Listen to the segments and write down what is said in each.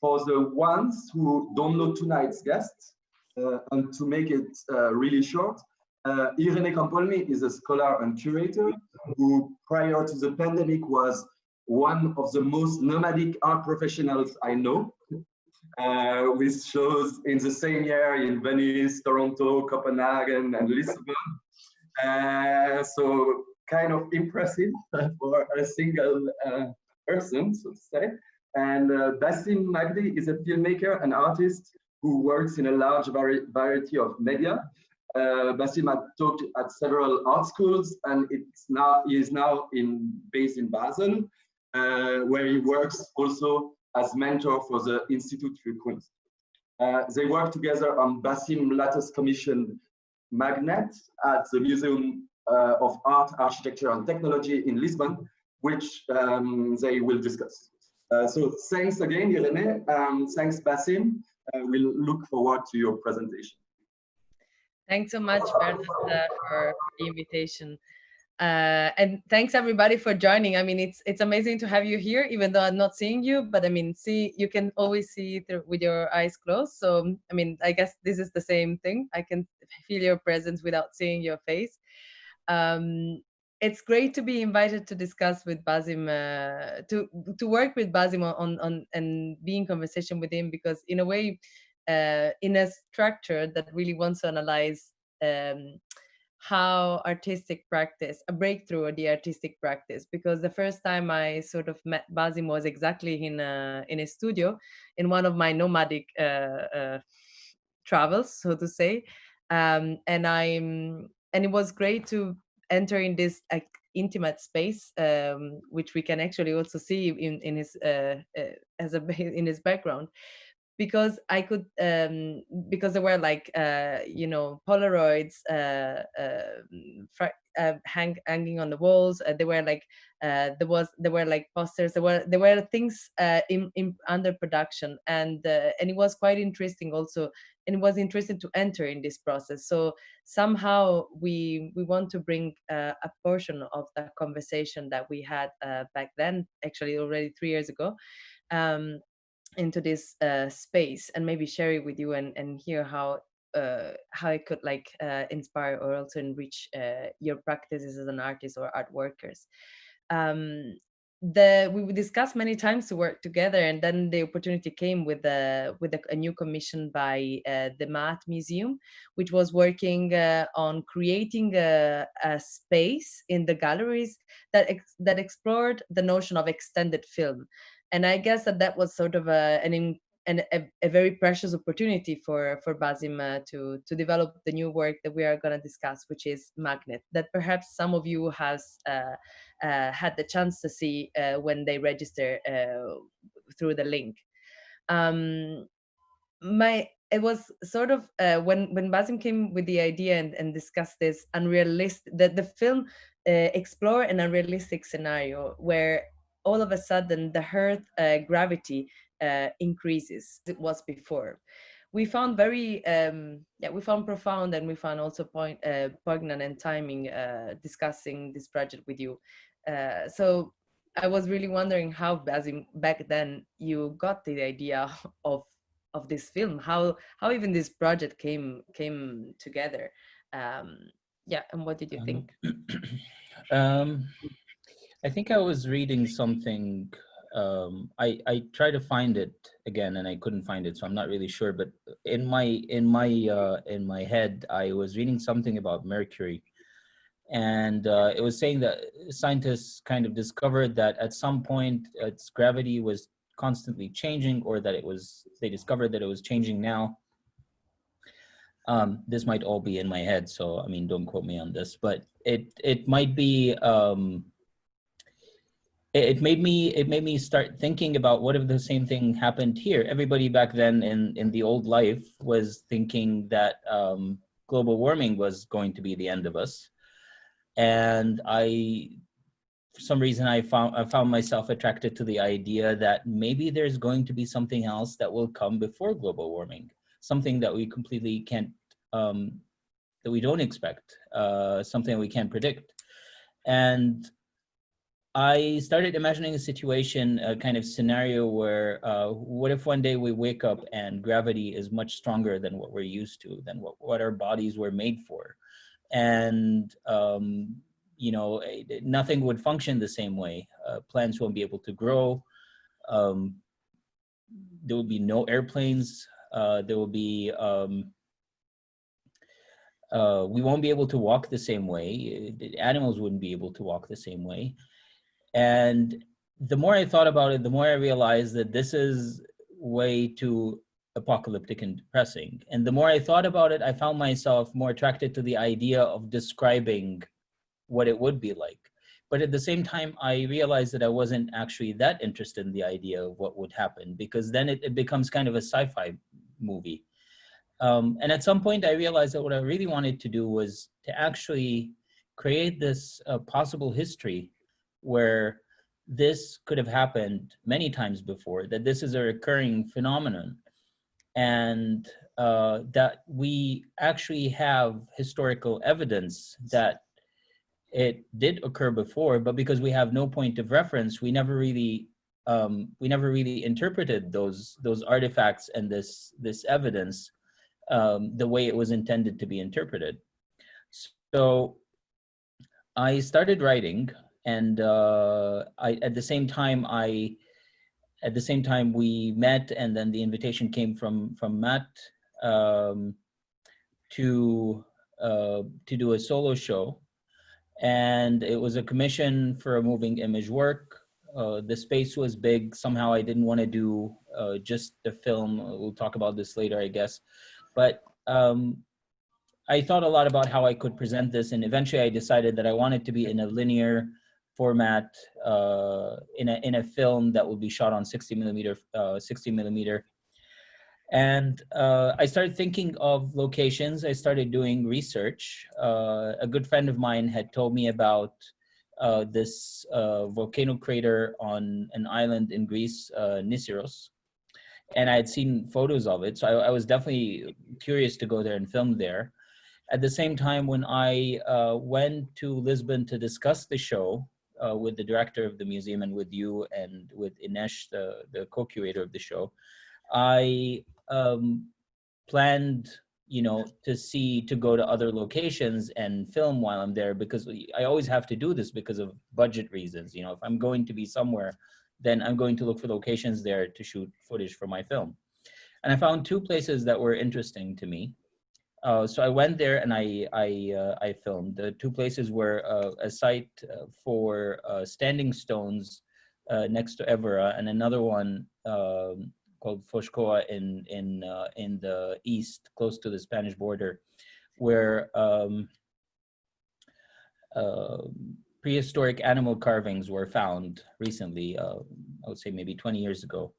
For the ones who don't know tonight's guests, and to make it really short, Irene Campolmi is a scholar and curator who, prior to the pandemic, was one of the most nomadic art professionals I know, with shows in the same year in Venice, Toronto, Copenhagen, and Lisbon. So kind of impressive for a single person, so to say. And Basim Magdy is a filmmaker and artist who works in a large variety of media. Basim had taught at several art schools, and he is now based in Basel, where he works also as mentor for the Institut für Kunst. They work together on Basim latest commission M.A.G.N.E.T at the Museum of Art, Architecture and Technology in Lisbon, which they will discuss. So thanks again, Irene. Thanks, Basim. We'll look forward to your presentation. Thanks so much, Bernard, for the invitation. And thanks everybody for joining. I mean, it's amazing to have you here, even though I'm not seeing you, but I mean, you can always see through with your eyes closed. So, I mean, I guess this is the same thing. I can feel your presence without seeing your face. It's great to be invited to discuss with Basim, to work with Basim on and be in conversation with him, because in a way, in a structure that really wants to analyze how artistic practice, a breakthrough of the artistic practice, because the first time I sort of met Basim was exactly in a studio in one of my nomadic travels, so to say, and it was great to enter in this intimate space, which we can actually also see in his in his background, because I could because there were like Polaroids hanging on the walls. There were like posters. There were things in under production, and it was quite interesting also, and it was interesting to enter in this process. So somehow we want to bring a portion of that conversation that we had back then, actually already 3 years ago, into this space, and maybe share it with you and hear how it could like inspire or also enrich your practices as an artist or art workers. We discussed many times to work together, and then the opportunity came with a new commission by the M.A.G.N.E.T Museum, which was working on creating a space in the galleries that explored the notion of extended film. And I guess that was sort of a very precious opportunity for Basim to develop the new work that we are going to discuss, which is M.A.G.N.E.T, that perhaps some of you has had the chance to see when they register through the link. It was sort of when Basim came with the idea and discussed this unrealistic, that the film explore an unrealistic scenario where all of a sudden the Earth gravity increases. It was before. We found we found profound, and we found also poignant and timing discussing this project with you. So I was really wondering how, Basim, back then you got the idea of this film, how even this project came together. And what did you think? I think I was reading something. I tried to find it again, and I couldn't find it, so I'm not really sure. But in my head, I was reading something about Mercury, and it was saying that scientists kind of discovered that at some point its gravity was constantly changing, or that they discovered that it was changing now. This might all be in my head, so I mean, don't quote me on this, but it might be. It made me start thinking about what if the same thing happened here. Everybody back then in the old life was thinking that global warming was going to be the end of us, and for some reason I found myself attracted to the idea that maybe there's going to be something else that will come before global warming, something that we completely can't, that we don't expect, something we can't predict. And I started imagining a situation, a kind of scenario where what if one day we wake up and gravity is much stronger than what we're used to, than what our bodies were made for. And, nothing would function the same way. Plants won't be able to grow. There will be no airplanes. There will be, we won't be able to walk the same way. The animals wouldn't be able to walk the same way. And the more I thought about it, the more I realized that this is way too apocalyptic and depressing. And the more I thought about it, I found myself more attracted to the idea of describing what it would be like. But at the same time, I realized that I wasn't actually that interested in the idea of what would happen, because then it becomes kind of a sci-fi movie. And at some point, I realized that what I really wanted to do was to actually create this possible history where this could have happened many times before, that this is a recurring phenomenon, and that we actually have historical evidence that it did occur before, but because we have no point of reference, we never really interpreted those artifacts and this evidence the way it was intended to be interpreted. So I started writing, and at the same time we met, and then the invitation came from M.A.G.N.E.T to do a solo show, and it was a commission for a moving image work. The space was big. Somehow I didn't want to do just the film. We'll talk about this later, I guess, but I thought a lot about how I could present this, and eventually I decided that I wanted to be in a linear format, in a film that would be shot on 60 millimeter. And I started thinking of locations. I started doing research. A good friend of mine had told me about this volcano crater on an island in Greece, Nisyros. And I had seen photos of it. So I was definitely curious to go there and film there. At the same time, when I went to Lisbon to discuss the show with the director of the museum and with you and with Ines, the co-curator of the show, I planned, to go to other locations and film while I'm there, because I always have to do this because of budget reasons. If I'm going to be somewhere, then I'm going to look for locations there to shoot footage for my film. And I found two places that were interesting to me. So I went there and I filmed. The two places were a site for standing stones next to Evora, and another one called Foscoa in the east, close to the Spanish border, where prehistoric animal carvings were found recently. I would say maybe 20 years ago.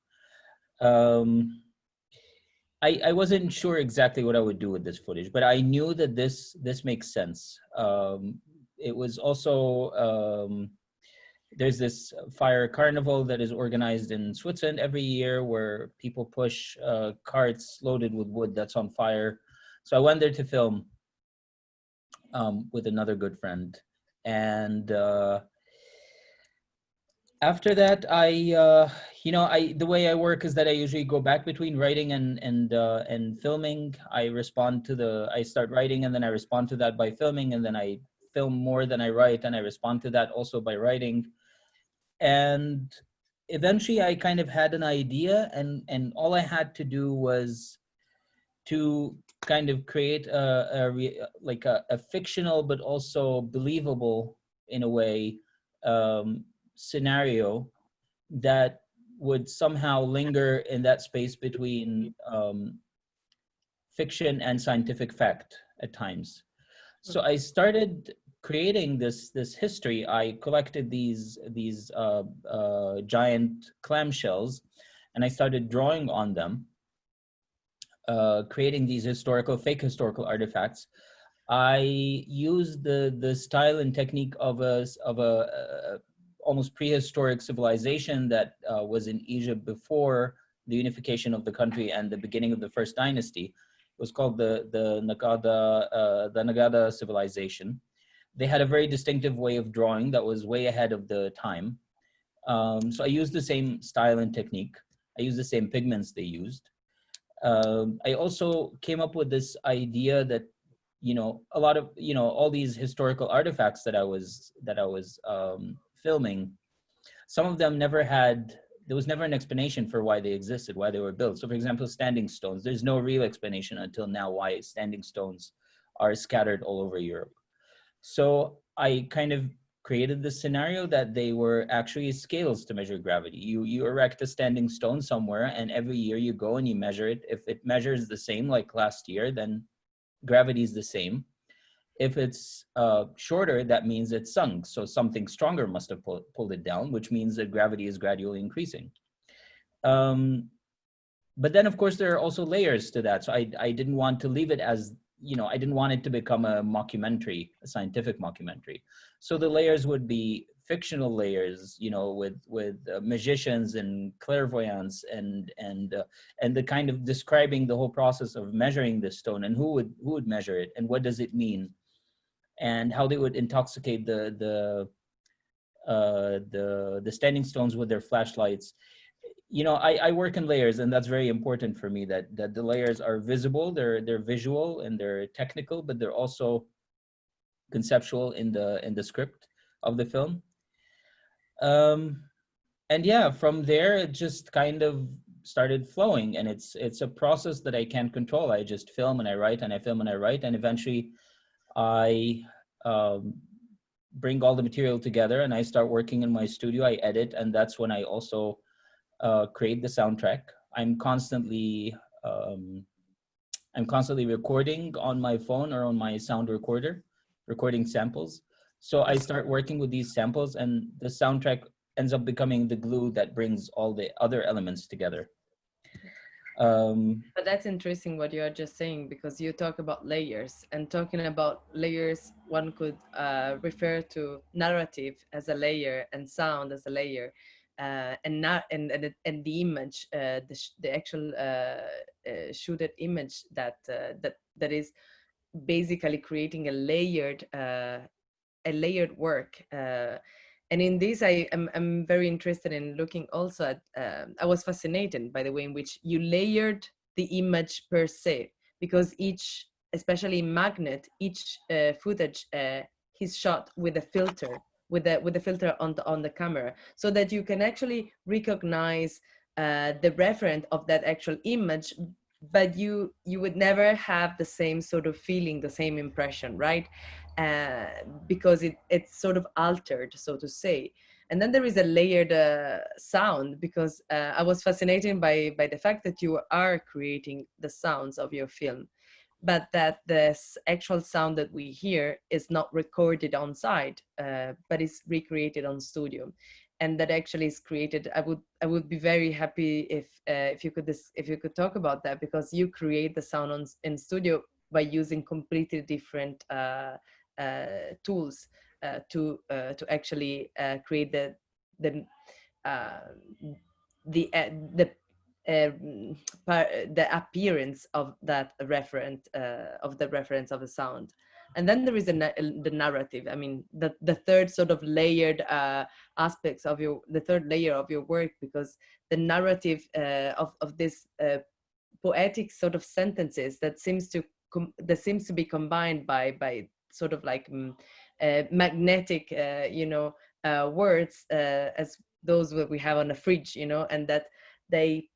I wasn't sure exactly what I would do with this footage, but I knew that this makes sense. It was also, there's this fire carnival that is organized in Switzerland every year, where people push carts loaded with wood that's on fire. So I went there to film with another good friend. And after that, the way I work is that I usually go back between writing and filming. I start writing, and then I respond to that by filming, and then I film more than I write, and I respond to that also by writing. And eventually I kind of had an idea, and all I had to do was to kind of create a fictional but also believable, in a way, scenario that would somehow linger in that space between fiction and scientific fact at times. So I started creating this history. I collected these giant clamshells, and I started drawing on them, creating these fake historical artifacts. I used the style and technique of a almost prehistoric civilization that was in Egypt before the unification of the country and the beginning of the first dynasty. It was called the Nagada civilization. they had a very distinctive way of drawing that was way ahead of the time. So I used the same style and technique. I used the same pigments they used. I also came up with this idea that, you know, a lot of, you know, all these historical artifacts that I was filming, some of them never had, there was never an explanation for why they existed, why they were built. So for example, standing stones, there's no real explanation until now why standing stones are scattered all over Europe. So I kind of created this scenario that they were actually scales to measure gravity. You erect a standing stone somewhere, and every year you go and you measure it. If it measures the same like last year, then gravity is the same. If it's shorter, that means it's sunk. So something stronger must have pulled it down, which means that gravity is gradually increasing. But then, of course, there are also layers to that. So I didn't want to leave it as, you know, I didn't want it to become a mockumentary, a scientific mockumentary. So the layers would be fictional layers, you know, with magicians and clairvoyants and the kind of describing the whole process of measuring this stone and who would measure it and what does it mean, and how they would intoxicate the standing stones with their flashlights. You know, I work in layers, and that's very important for me, that the layers are visible, they're visual and they're technical, but they're also conceptual in the script of the film. And yeah, from there it just kind of started flowing, and it's a process that I can't control. I just film and I write and I film and I write, and eventually I bring all the material together and I start working in my studio. I edit, and that's when I also create the soundtrack. I'm constantly recording on my phone or on my sound recorder, recording samples. So I start working with these samples, and the soundtrack ends up becoming the glue that brings all the other elements together. But that's interesting what you're just saying, because you talk about layers, and talking about layers, one could refer to narrative as a layer and sound as a layer. And the image, the actual shooted image that is basically creating a layered work. And in this, I'm very interested in looking also at. I was fascinated by the way in which you layered the image per se, because each, especially in M.A.G.N.E.T, each footage is shot with a filter. With the filter on the camera, so that you can actually recognize the reference of that actual image, but you would never have the same sort of feeling, the same impression, right? Because it's sort of altered, so to say. And then there is a layered sound, because I was fascinated by the fact that you are creating the sounds of your film, but that the actual sound that we hear is not recorded on site, but is recreated on studio, and that actually is created. I would be very happy if you could talk about that, because you create the sound in studio by using completely different tools to actually create the appearance of that reference of the sound. And then there is the narrative. I mean, the third sort of layered aspects of the third layer of your work, because the narrative of this poetic sort of sentences that seems to be combined by sort of like magnetic words, as those that we have on the fridge, and that they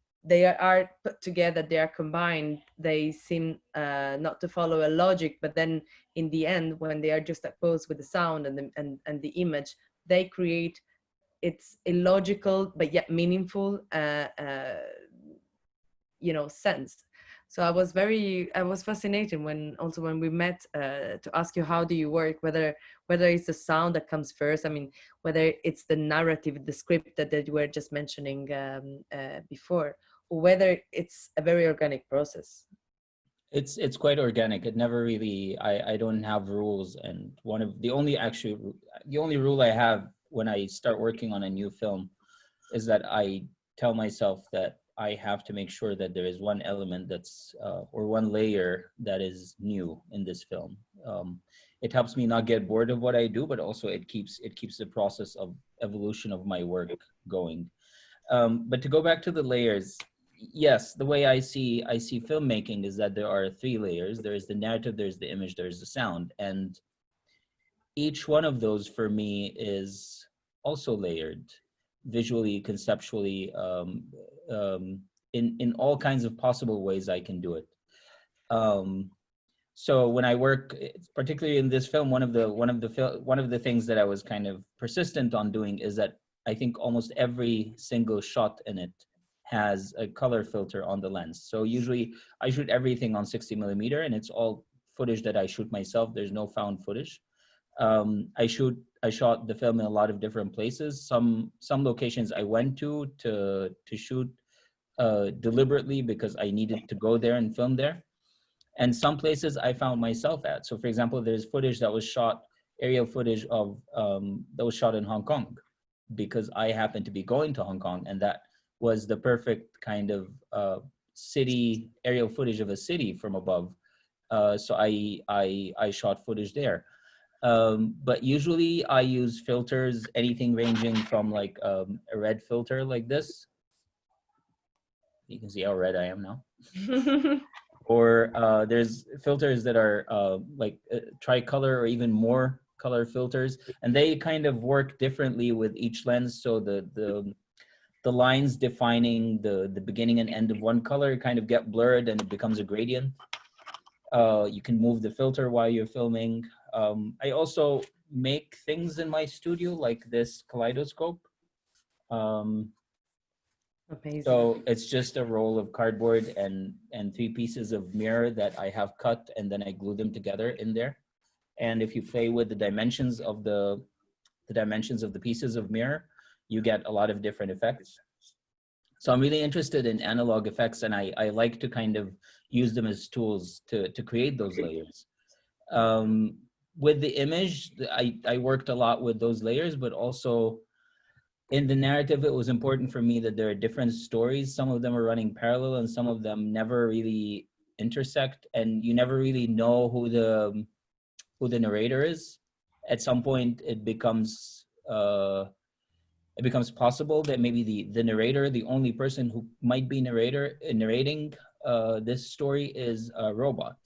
are put together, they are combined, they seem not to follow a logic, but then in the end, when they are juxtaposed with the sound and the image, they create it's illogical but yet meaningful sense. So I was fascinated when we met to ask you, how do you work, whether it's the sound that comes first, I mean, whether it's the narrative, the script that you were just mentioning before, or whether it's a very organic process. It's quite organic. It never really, I don't have rules. And the only rule I have when I start working on a new film is that I tell myself that I have to make sure that there is one element that's or one layer that is new in this film. it helps me not get bored of what I do, but also it keeps the process of evolution of my work going. But to go back to the layers, yes, the way I see filmmaking is that there are 3 layers. There is the narrative, there's the image, there's the sound, and each one of those for me is also layered, visually, conceptually, in all kinds of possible ways I can do it. So when I work, particularly in this film, one of the things that I was kind of persistent on doing is that I think almost every single shot in it has a color filter on the lens. So usually I shoot everything on 60 millimeter, and it's all footage that I shoot myself. There's no found footage. I shot the film in a lot of different places. Some locations I went to shoot deliberately because I needed to go there and film there. And some places I found myself at. So for example, there's footage that was shot, aerial footage of, that was shot in Hong Kong, because I happened to be going to Hong Kong, and that was the perfect kind of city, aerial footage of a city from above. So I shot footage there. But usually I use filters, anything ranging from like a red filter like this. You can see how red I am now. Or there's filters that are like tricolor or even more color filters, and they kind of work differently with each lens. So the lines defining the beginning and end of one color kind of get blurred, and it becomes a gradient. You can move the filter while you're filming. I also make things in my studio, like this Kaleidoscope. Amazing. So it's just a roll of cardboard and 3 pieces of mirror that I have cut, and then I glue them together in there. And if you play with the dimensions of the pieces of mirror, you get a lot of different effects. So I'm really interested in analog effects, and I like to kind of use them as tools to create those layers. With the image, I worked a lot with those layers, but also in the narrative, it was important for me that there are different stories. Some of them are running parallel, and some of them never really intersect, and you never really know who the narrator is. At some point, it becomes possible that maybe the narrator, the only person who might be narrating this story, is a robot.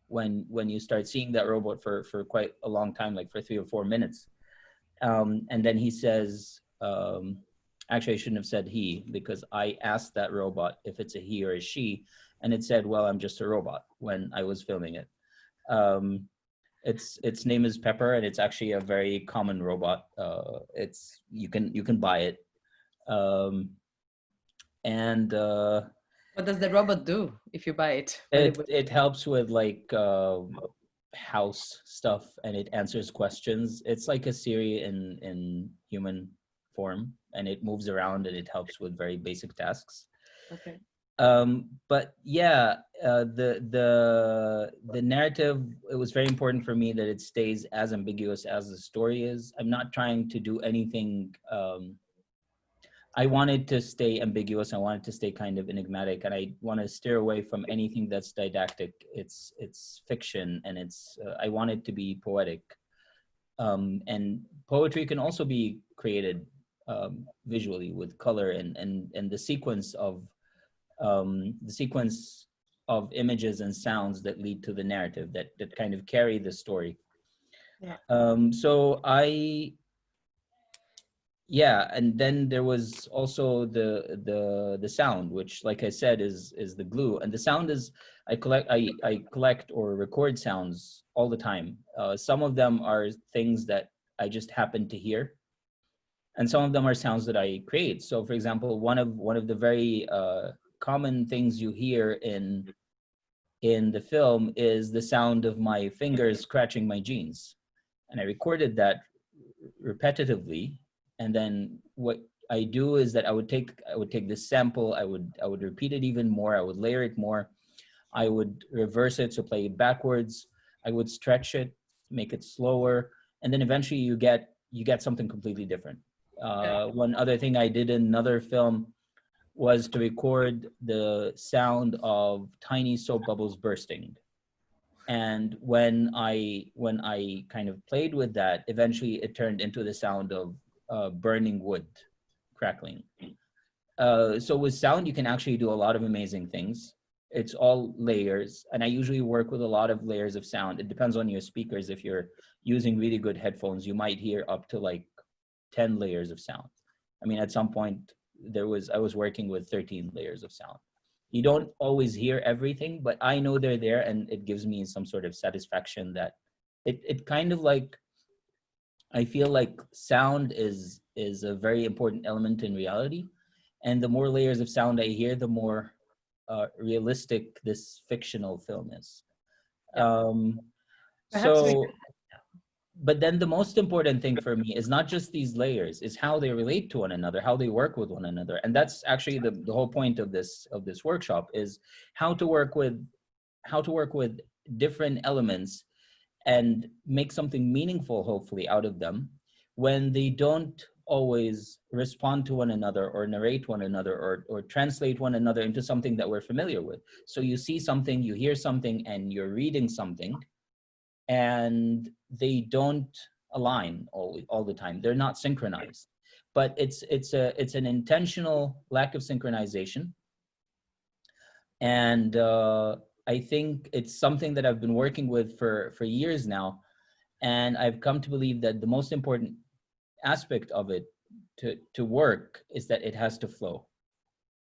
When you start seeing that robot for quite a long time, like for 3 or 4 minutes, and then he says. Actually, I shouldn't have said he, because I asked that robot if it's a he or a she, and it said, well, I'm just a robot, when I was filming it. Its name is Pepper, and it's actually a very common robot. You can buy it. What does the robot do if you buy it? It helps with like house stuff, and it answers questions. It's like a Siri in human form, and it moves around, and it helps with very basic tasks. Okay. But yeah, the narrative, it was very important for me that it stays as ambiguous as the story is. I'm not trying to do anything. I wanted to stay ambiguous. I wanted to stay kind of enigmatic, and I want to steer away from anything that's didactic. It's fiction, and I want it to be poetic. And poetry can also be created visually with color and the sequence of images and sounds that lead to the narrative that kind of carry the story. Yeah. Yeah, and then there was also the sound, which, like I said, is the glue. And the sound is, I collect or record sounds all the time. Some of them are things that I just happen to hear, and some of them are sounds that I create. So, for example, one of the very common things you hear in the film is the sound of my fingers scratching my jeans, and I recorded that repetitively. And then what I do is that I would take this sample, I would repeat it even more, I would layer it more, I would reverse it, so play it backwards, I would stretch it, make it slower, and then eventually you get something completely different. One other thing I did in another film was to record the sound of tiny soap bubbles bursting. And when I kind of played with that, eventually it turned into the sound of burning wood crackling. So with sound, you can actually do a lot of amazing things. It's all layers, and I usually work with a lot of layers of sound. It depends on your speakers. If you're using really good headphones, you might hear up to like 10 layers of sound. I mean, at some point I was working with 13 layers of sound. You don't always hear everything, but I know they're there, and it gives me some sort of satisfaction that it kind of like, I feel like sound is a very important element in reality. And the more layers of sound I hear, the more realistic this fictional film is. So, but then the most important thing for me is not just these layers, is how they relate to one another, how they work with one another. And that's actually the whole point of this workshop, is how to work with different elements and make something meaningful, hopefully, out of them, when they don't always respond to one another or narrate one another or translate one another into something that we're familiar with. So you see something, you hear something, and you're reading something, and they don't align all the time. They're not synchronized. But it's an intentional lack of synchronization. And I think it's something that I've been working with for years now. And I've come to believe that the most important aspect of it to work is that it has to flow.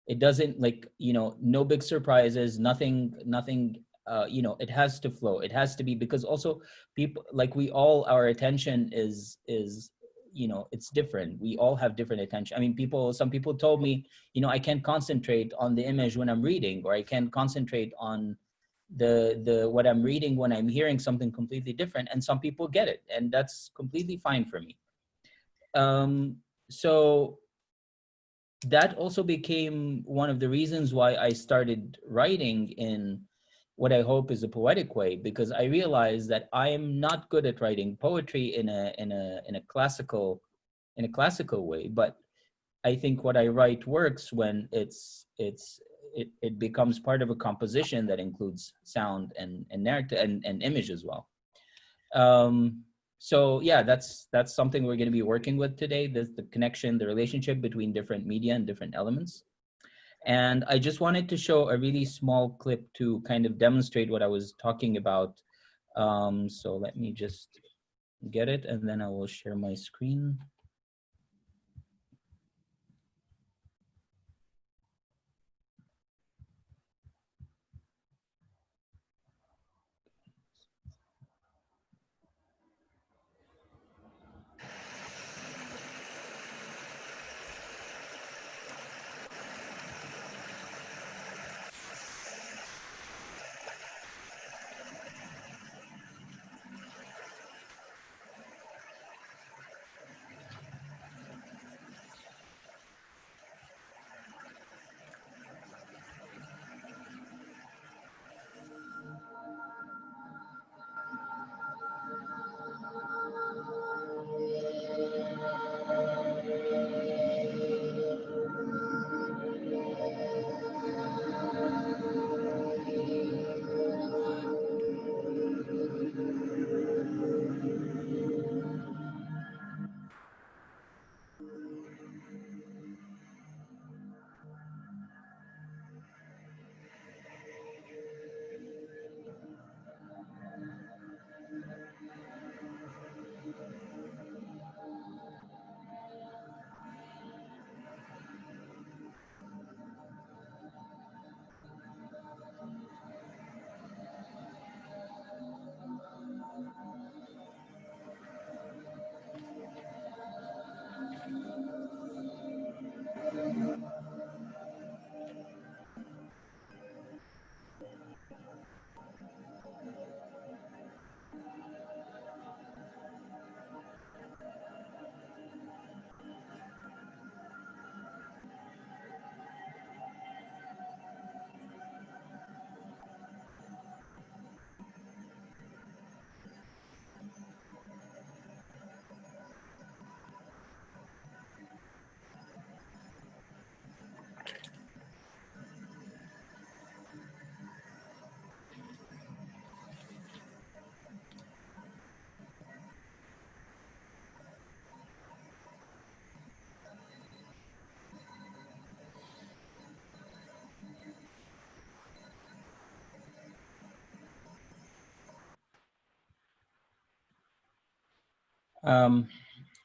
It doesn't, like, no big surprises, nothing, it has to flow. It has to be, because also people, like, our attention is it's different. We all have different attention. I mean, some people told me, I can't concentrate on the image when I'm reading, or I can't concentrate on the what I'm reading when I'm hearing something completely different. And some people get it, and that's completely fine for me. So that also became one of the reasons why I started writing in what I hope is a poetic way, because I realized that I am not good at writing poetry in a classical way. But I think what I write works when it becomes part of a composition that includes sound and narrative and image as well. So yeah, that's something we're going to be working with today. The connection, the relationship between different media and different elements. And I just wanted to show a really small clip to kind of demonstrate what I was talking about. So let me just get it, and then I will share my screen.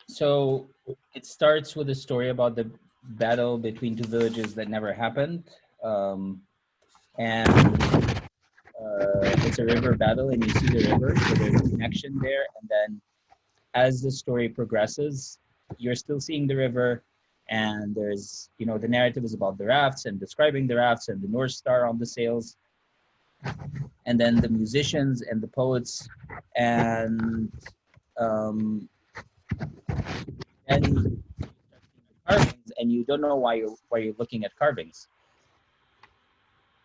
So it starts with a story about the battle between two villages that never happened. And it's a river battle, and you see the river, so there's a connection there. And then as the story progresses, you're still seeing the river, and there's, you know, the narrative is about the rafts and describing the rafts and the North Star on the sails, and then the musicians and the poets, and um, then carvings, and you don't know why you're looking at carvings,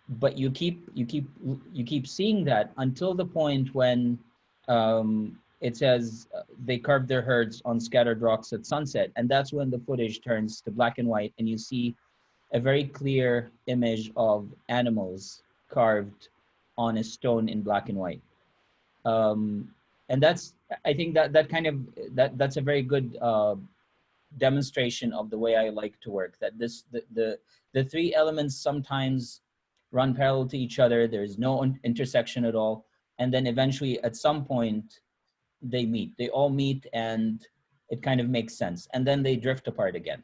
but you keep seeing that until the point when it says they carved their herds on scattered rocks at sunset, and that's when the footage turns to black and white, and you see a very clear image of animals carved on a stone in black and white. And that's, I think that kind of that's a very good demonstration of the way I like to work. That the three elements sometimes run parallel to each other. There's no intersection at all, and then eventually at some point they meet. They all meet, and it kind of makes sense, and then they drift apart again.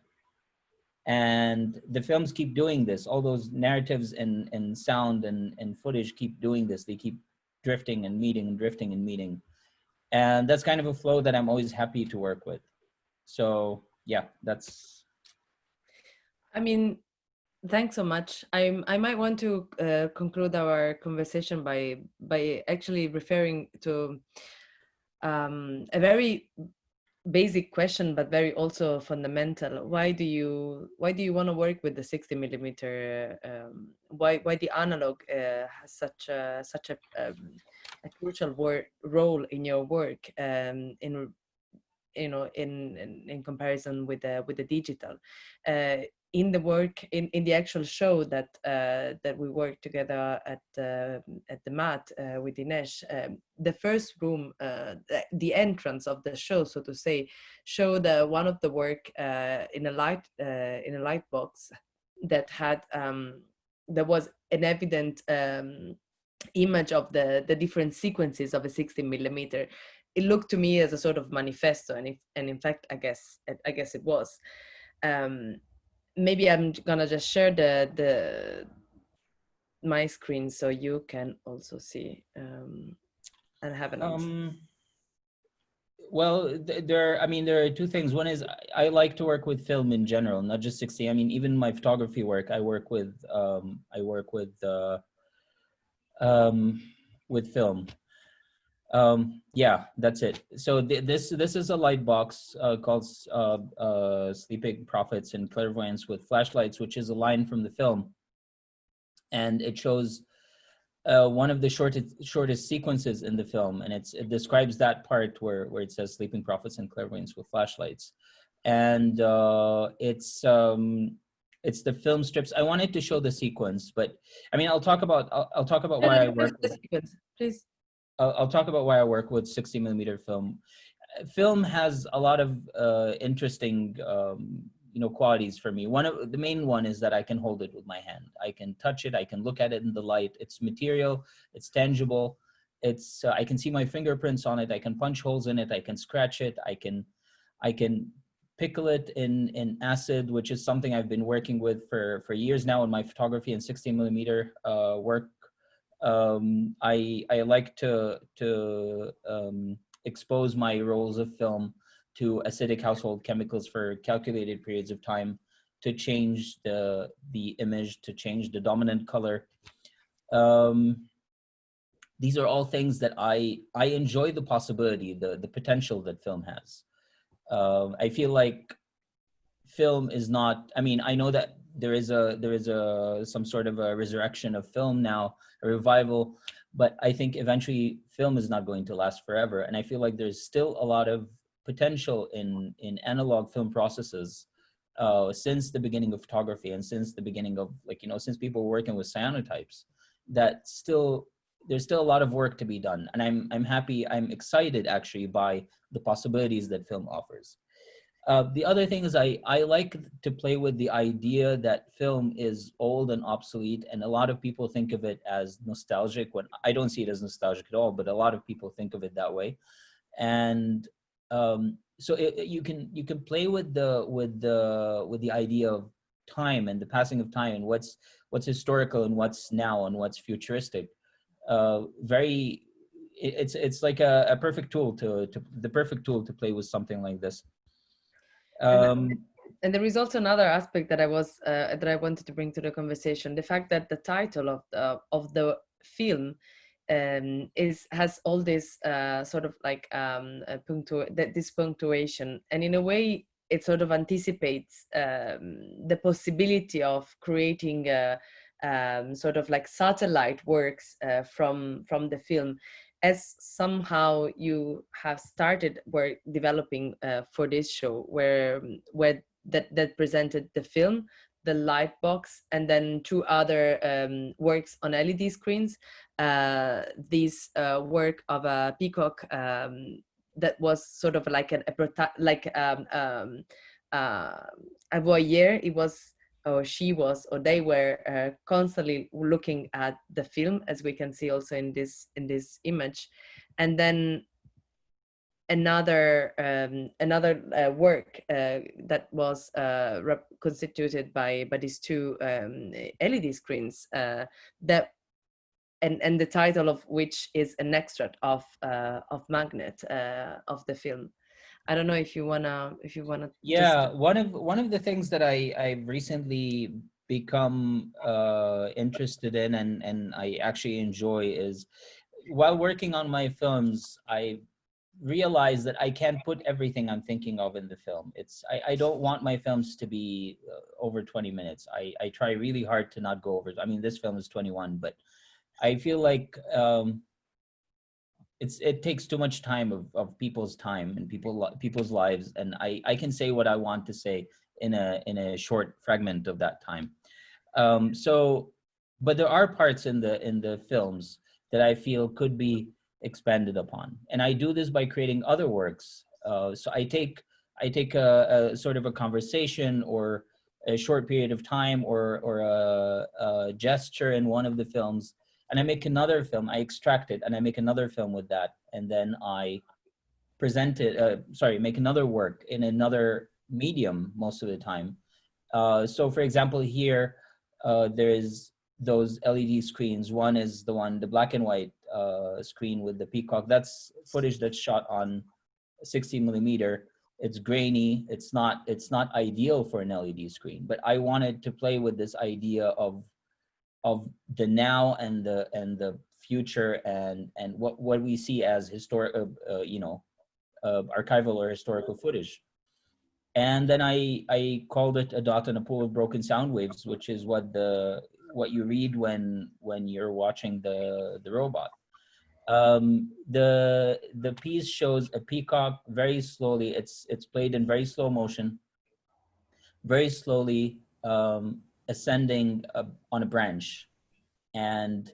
And the films keep doing this. All those narratives and sound and footage keep doing this. They keep drifting and meeting and drifting and meeting. And that's kind of a flow that I'm always happy to work with. So yeah, that's. I mean, thanks so much. I might want to conclude our conversation by actually referring to a very basic question, but very also fundamental. Why do you want to work with the 60 millimeter? Why the analog has such a crucial role in your work, in you know, in comparison with the digital, in the work, in the actual show that that we worked together at the M.A.G.N.E.T with Dinesh. The first room, the entrance of the show, so to say, showed one of the work in a light box that had there was an evident image of the different sequences of a 60 millimeter. It looked to me as a sort of manifesto, and in fact, I guess it was. Maybe I'm gonna just share my screen so you can also see and have an Well, there are two things. One is I like to work with film in general, not just 60. I mean, even my photography work, I work with film. Yeah, that's it. So this is a light box called Sleeping Prophets and Clairvoyance with Flashlights, which is a line from the film, and it shows one of the shortest sequences in the film, and it describes that part where it says Sleeping Prophets and Clairvoyance with Flashlights, and it's the film strips. I wanted to show the sequence, but I mean, I'll talk about why I work with sequence, please. I'll talk about why I work with 60 millimeter film. Film has a lot of interesting, qualities for me. One of the main one is that I can hold it with my hand. I can touch it. I can look at it in the light. It's material. It's tangible. It's I can see my fingerprints on it. I can punch holes in it. I can scratch it. I can pickle it in acid, which is something I've been working with for years now in my photography and 60 millimeter work. I like to expose my rolls of film to acidic household chemicals for calculated periods of time to change the image, to change the dominant color. These are all things that I enjoy the possibility, the potential that film has. I feel like film is not, I mean, I know that there is some sort of a resurrection of film now, a revival, but I think eventually film is not going to last forever. And I feel like there's still a lot of potential in analog film processes since the beginning of photography and since the beginning of, since people were working with cyanotypes, that there's still a lot of work to be done. And I'm happy, I'm excited actually by the possibilities that film offers. The other thing is I like to play with the idea that film is old and obsolete, and a lot of people think of it as nostalgic, when I don't see it as nostalgic at all, but a lot of people think of it that way. And So you can play with the idea of time and the passing of time and what's historical and what's now and what's futuristic. It's like a perfect tool the perfect tool to play with something like this. And there is also another aspect that I wanted to bring to the conversation: the fact that the title of the film has all this sort of like this punctuation, and in a way it sort of anticipates the possibility of creating sort of like satellite works from the film, as somehow you have started work developing for this show, where that presented the film, the light box, and then two other works on LED screens. This work of a peacock that was sort of like a voyeur. It was, or she was, or they were constantly looking at the film, as we can see also in this image. And then another work that was constituted by these two LED screens, that and the title of which is an extract of M.A.G.N.E.T, of the film. I don't know if you wanna yeah, one of the things that I've recently become interested in and I actually enjoy is, while working on my films, I realize that I can't put everything I'm thinking of in the film. I don't want my films to be over 20 minutes. I try really hard to not go over. I mean, this film is 21, but I feel like it takes too much time of people's time and people's lives, and I can say what I want to say in a short fragment of that time. But there are parts in the films that I feel could be expanded upon, and I do this by creating other works. So I take a sort of a conversation or a short period of time or a gesture in one of the films, and I make another film. I extract it and I make another film with that, and then I present it. Make another work in another medium most of the time. So, for example, here there is those LED screens. One is the black and white screen with the peacock. That's footage that's shot on 16 millimeter. It's grainy. It's not ideal for an LED screen, but I wanted to play with this idea of the now and the future and what we see as historic, archival or historical footage. And then I called it a dot in a pool of broken sound waves, which is what you read when you're watching the robot. The piece shows a peacock very slowly. It's played in very slow motion, very slowly ascending on a branch. And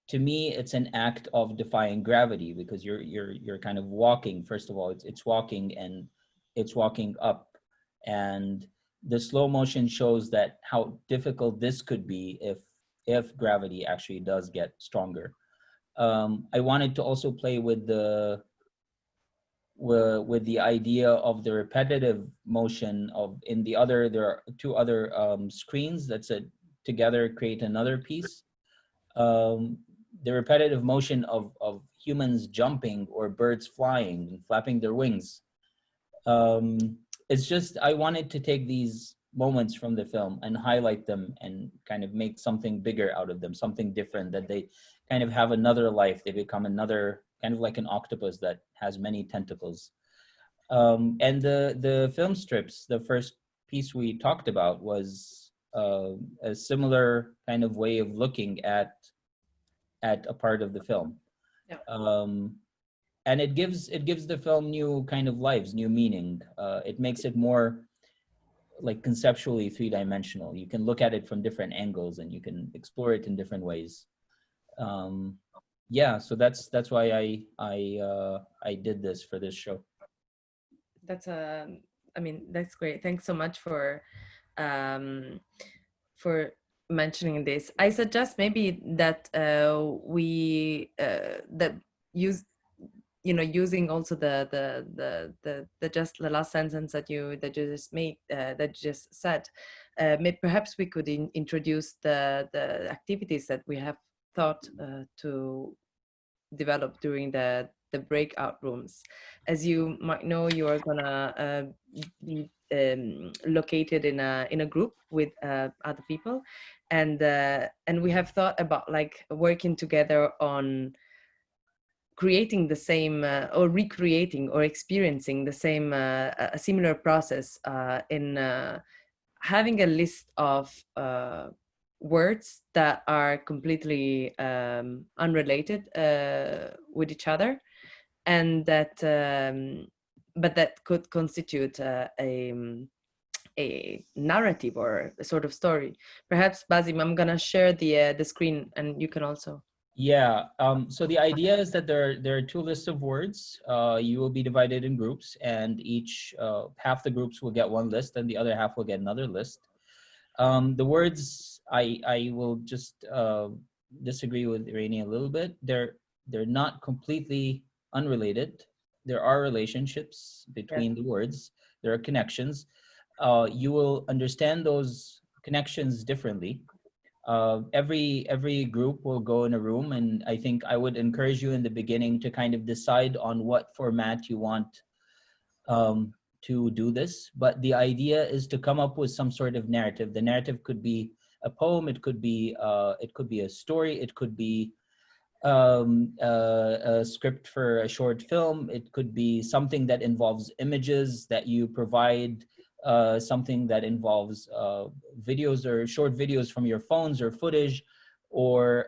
to me, it's an act of defying gravity, because you're kind of walking. First of all, it's walking, and it's walking up, and the slow motion shows that how difficult this could be if gravity actually does get stronger. I wanted to also play with the idea of the repetitive motion there are two other screens that's together create another piece. The repetitive motion of humans jumping or birds flying and flapping their wings. It's just, I wanted to take these moments from the film and highlight them and kind of make something bigger out of them, something different, that they kind of have another life. They become another, kind of like an octopus that has many tentacles. And the film strips, the first piece we talked about, was a similar kind of way of looking at a part of the film. Yeah. And it gives the film new kind of lives, new meaning. It makes it more like conceptually three-dimensional. You can look at it from different angles and you can explore it in different ways. Yeah, so that's why I did this for this show. That's that's great. Thanks so much for mentioning this. I suggest maybe that we that use using also just the last sentence that you just made, that you just said, perhaps we could introduce the activities that we have thought to develop during the breakout rooms. As you might know, you are gonna be located in a group with other people, and we have thought about like working together on creating the same or recreating or experiencing the same a similar process in having a list of words that are completely unrelated with each other, and that but that could constitute a narrative or a sort of story. Perhaps, Basim, I'm gonna share the screen, and you can also. Yeah. So the idea is that there are two lists of words. You will be divided in groups, and each half the groups will get one list, and the other half will get another list. The words, I will just disagree with Irene a little bit. They're not completely unrelated. There are relationships between the words. There are connections. You will understand those connections differently. Every group will go in a room, and I think I would encourage you in the beginning to kind of decide on what format you want to do this. But the idea is to come up with some sort of narrative. The narrative could be a poem, it could be a story, it could be a script for a short film, it could be something that involves images that you provide, something that involves videos or short videos from your phones or footage, or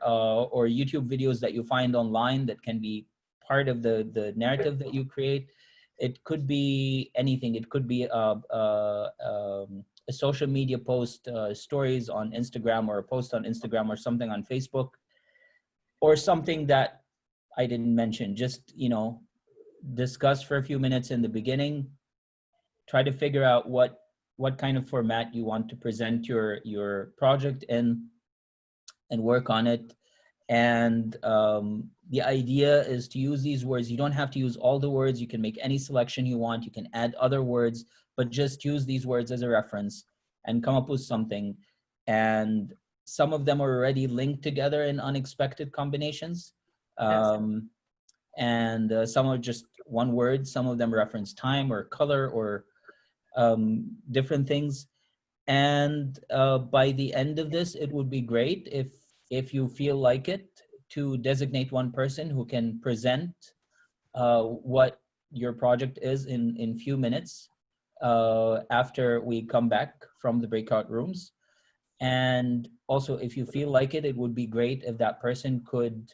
YouTube videos that you find online that can be part of the narrative that you create. It could be anything. It could be a social media post, stories on Instagram, or a post on Instagram, or something on Facebook, or something that I didn't mention. Just, discuss for a few minutes in the beginning. Try to figure out what kind of format you want to present your project in, and work on it. And the idea is to use these words. You don't have to use all the words. You can make any selection you want. You can add other words, but just use these words as a reference and come up with something. And some of them are already linked together in unexpected combinations. And some are just one word. Some of them reference time or color or different things. And by the end of this, it would be great if you feel like it, to designate one person who can present what your project is in few minutes after we come back from the breakout rooms. And also, if you feel like it, it would be great if that person could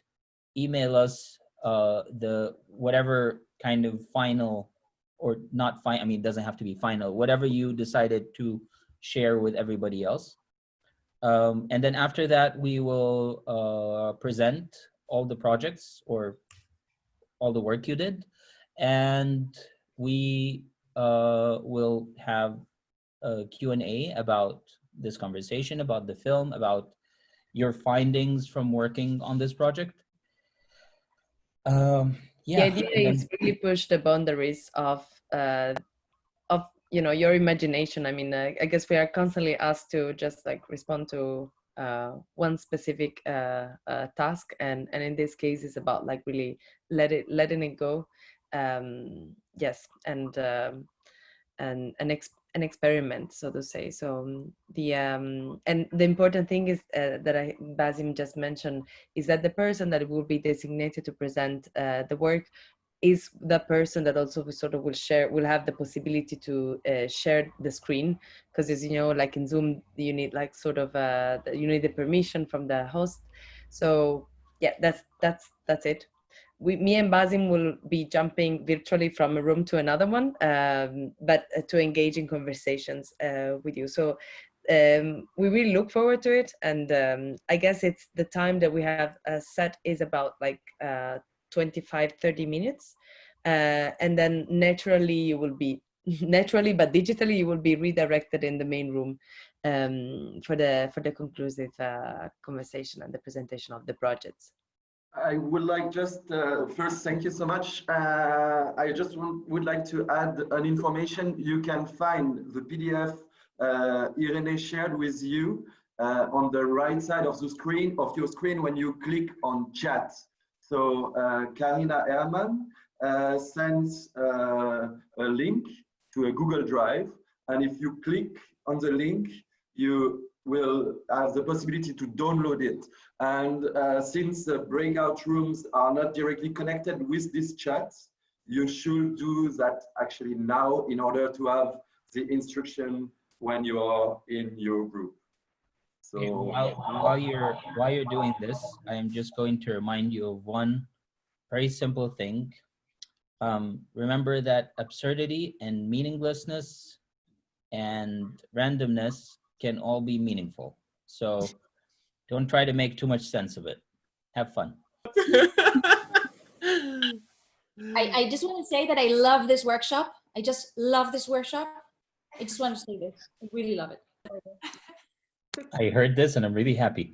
email us the whatever kind of final, or not fine, I mean, it doesn't have to be final, whatever you decided to share with everybody else. And then after that, we will present all the projects or all the work you did. And we will have a Q&A about this conversation, about the film, about your findings from working on this project. The idea is really push the boundaries of your imagination. I mean, I guess we are constantly asked to just like respond to one specific task, and in this case it's about like really letting it go. Yes, and an experiment, so to say. So and the important thing is that Basim just mentioned, is that the person that will be designated to present the work is the person that also sort of will have the possibility to share the screen, because as you know, like in Zoom, you need like sort of you need the permission from the host. So yeah, that's it. Me and Basim will be jumping virtually from a room to another one, but to engage in conversations with you. So we really look forward to it. And I guess it's the time that we have set is about like 25-30 minutes. And then naturally you will be, naturally but digitally, you will be redirected in the main room for the conclusive conversation and the presentation of the projects. I would like just first, thank you so much. I just would like to add an information. You can find the PDF Irene shared with you on the right side of the screen your screen when you click on chat. So Karina Ehrman sends a link to a Google Drive, and if you click on the link, you will have the possibility to download it. And since the breakout rooms are not directly connected with this chat, you should do that actually now in order to have the instruction when you are in your group. So while you're doing this, I am just going to remind you of one very simple thing. Remember that absurdity and meaninglessness and randomness can all be meaningful. So don't try to make too much sense of it. Have fun. I just want to say that I love this workshop. I just love this workshop. I just want to say this. I really love it. I heard this and I'm really happy.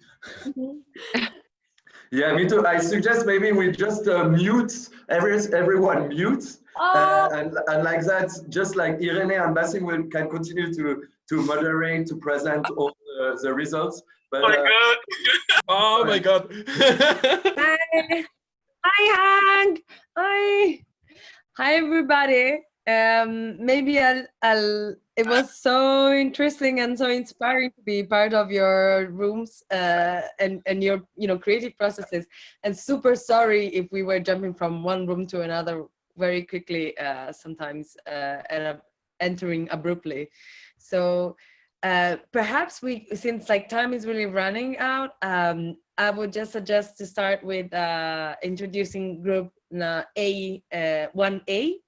Yeah, me too. I suggest maybe we just mute, everyone mute. And like that, just like Irene and Basim can continue to moderate, to present all the results. But, oh my god. Hi, Hank. Hi, everybody. Maybe it was so interesting and so inspiring to be part of your rooms and your creative processes. And super sorry if we were jumping from one room to another very quickly sometimes and entering abruptly. So perhaps since like time is really running out, I would just suggest to start with introducing group A, 1A.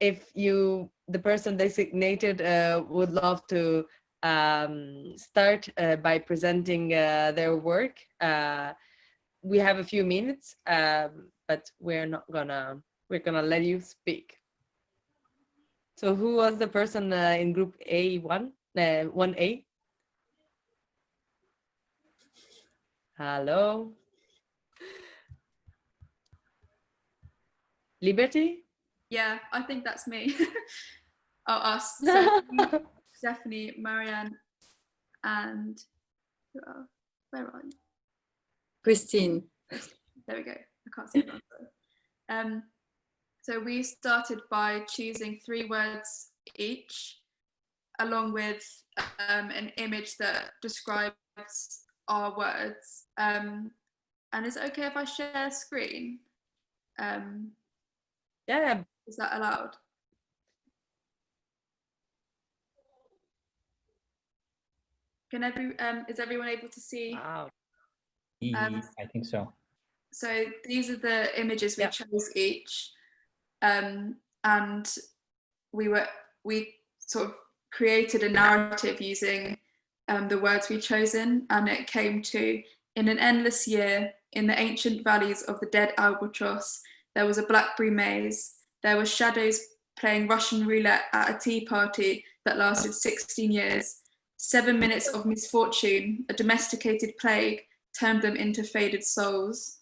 If the person designated would love to start by presenting their work, we have a few minutes, but we're gonna let you speak. So who was the person in group A1, 1A? Hello? Liberty? Yeah, I think that's me. Oh, us. So Stephanie, Marianne, and where are you? Christine. There we go. I can't see it. So we started by choosing 3 words each, along with an image that describes our words. And is it okay if I share screen? Yeah. Is that allowed? Is everyone able to see? Wow. I think so. So these are the images we chose each, and we sort of created a narrative using the words we'd chosen, and it came to: in an endless year, in the ancient valleys of the dead albatross, there was a blackberry maze. There were shadows playing Russian roulette at a tea party that lasted 16 years. 7 minutes of misfortune, a domesticated plague, turned them into faded souls.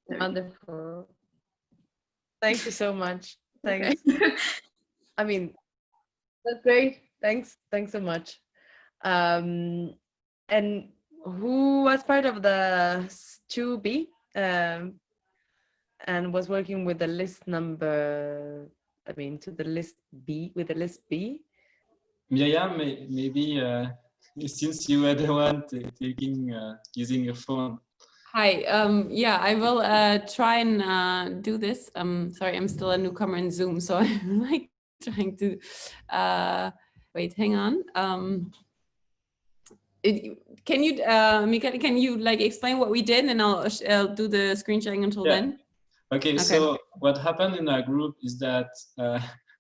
Wonderful. Thank you so much. Thanks. Okay. I mean, that's great. Thanks so much. And who was part of the 2B and was working with the list number, to the list B, with the list B? Miriam, maybe since you were the one using your phone. Hi, yeah, I will try and do this. Sorry, I'm still a newcomer in Zoom, so I'm like trying to, wait, hang on. Can you, Mikael, can you like explain what we did, and I'll do the screen sharing until then? Okay, so what happened in our group is that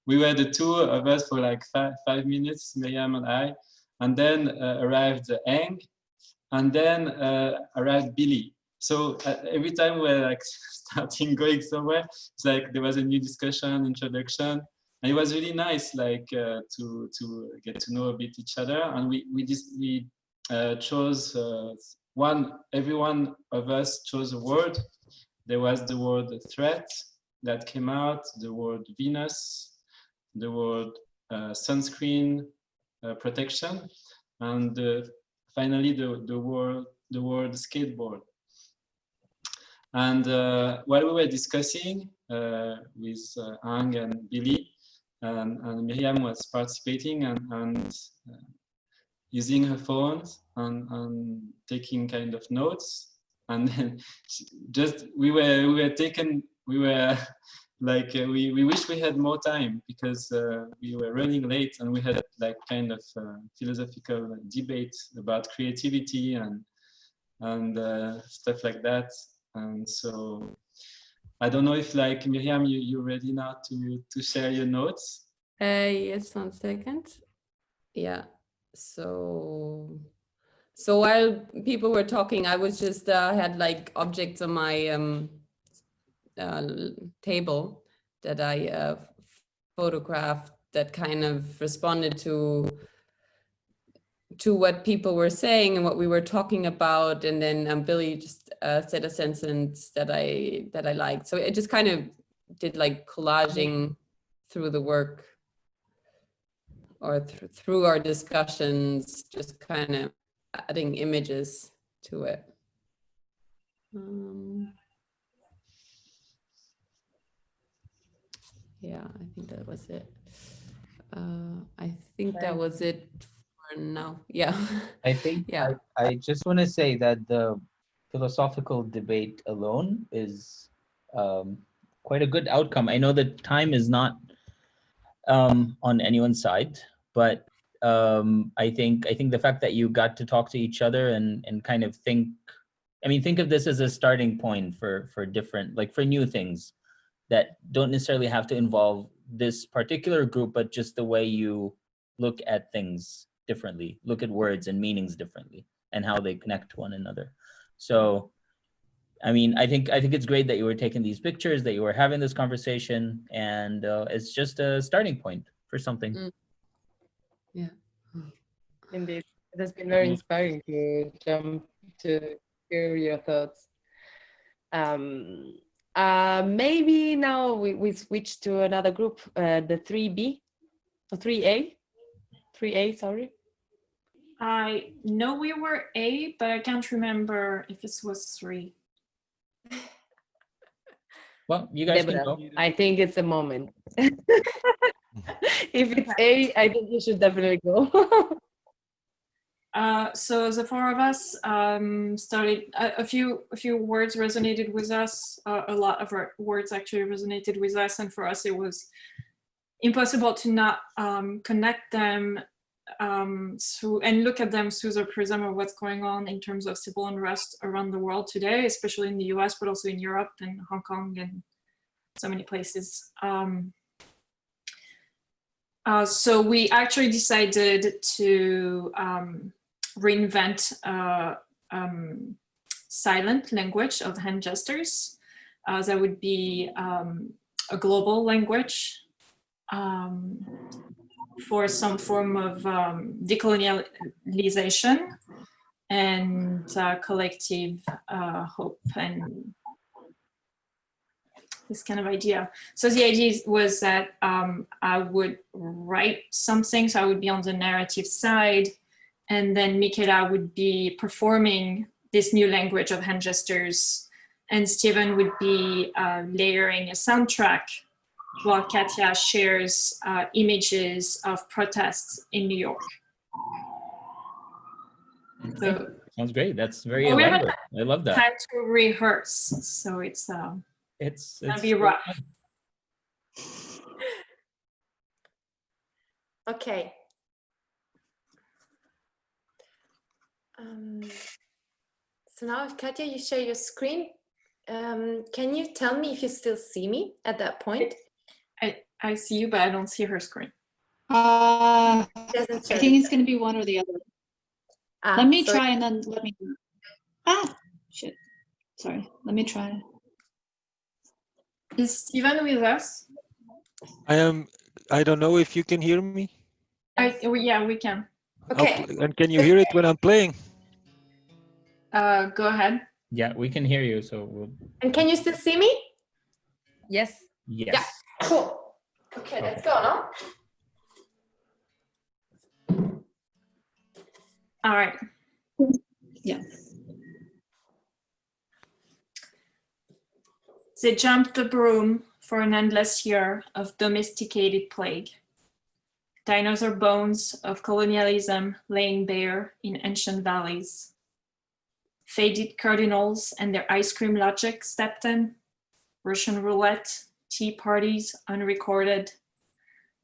we were the 2 of us for like 5 minutes, Miriam and I, and then arrived M.A.G.N.E.T, and then arrived Billy. So every time we're like starting going somewhere, it's like there was a new discussion, introduction, And it was really nice, like to get to know a bit each other. And we chose every one of us chose a word. There was the word threat that came out, the word Venus, the word sunscreen protection, and finally the word skateboard. And while we were discussing with Ang and Billy, and Miriam was participating and using her phone and taking kind of notes, and then we were like we wish we had more time, because we were running late, and we had like kind of philosophical debate about creativity and stuff like that. And so I don't know if, like, Miriam, you're ready now to share your notes? Yes, 1 second. Yeah. So while people were talking, I was just had like objects on my table that I photographed that kind of responded to what people were saying and what we were talking about. And then Billy just said a sentence that I liked. So it just kind of did like collaging through the work, or through our discussions, just kind of adding images to it. Yeah, I think that was it. I think that was it for now. Yeah. I think yeah. I just want to say that the philosophical debate alone is quite a good outcome. I know that time is not on anyone's side, but I think the fact that you got to talk to each other and kind of think of this as a starting point for different, like, for new things that don't necessarily have to involve this particular group, but just the way you look at things differently, look at words and meanings differently, and how they connect to one another. So I mean, I think it's great that you were taking these pictures, that you were having this conversation, and it's just a starting point for something. Yeah. Indeed, it has been very inspiring to jump to hear your thoughts. Maybe now we switch to another group, the 3B or 3A. 3A, sorry. I know we were A, but I can't remember if it was 3. Well, you guys can go. I think it's a moment. If it's A, I think you should definitely go. So the 4 of us started, a few words resonated with us. A lot of our words actually resonated with us, and for us it was impossible to not connect them through and look at them through the prism of what's going on in terms of civil unrest around the world today, especially in the US, but also in Europe and Hong Kong and so many places. So we actually decided to reinvent silent language of hand gestures. That would be a global language for some form of decolonialization and collective hope and this kind of idea. So the idea was that I would write something, so I would be on the narrative side, and then Michaela would be performing this new language of hand gestures, and Steven would be layering a soundtrack while Katya shares images of protests in New York. So, sounds great. That's very elaborate. I love that. Time to rehearse, so it's gonna be rough. Okay. So now, Katya, you share your screen. Can you tell me if you still see me at that point? I see you, but I don't see her screen. I think it's going to be one or the other. Let me try and then let me. Shit. Sorry. Let me try. Is Steven with us? I am. I don't know if you can hear me. Yeah, we can. Okay. And can you hear it when I'm playing? Go ahead. Yeah, we can hear you. So we'll... And can you still see me? Yes. Yes. Yeah. Cool. Okay, let's go now. All right. Yeah. They jumped the broom for an endless year of domesticated plague. Dinosaur bones of colonialism laying bare in ancient valleys. Faded cardinals and their ice cream logic stepped in. Russian roulette, tea parties unrecorded.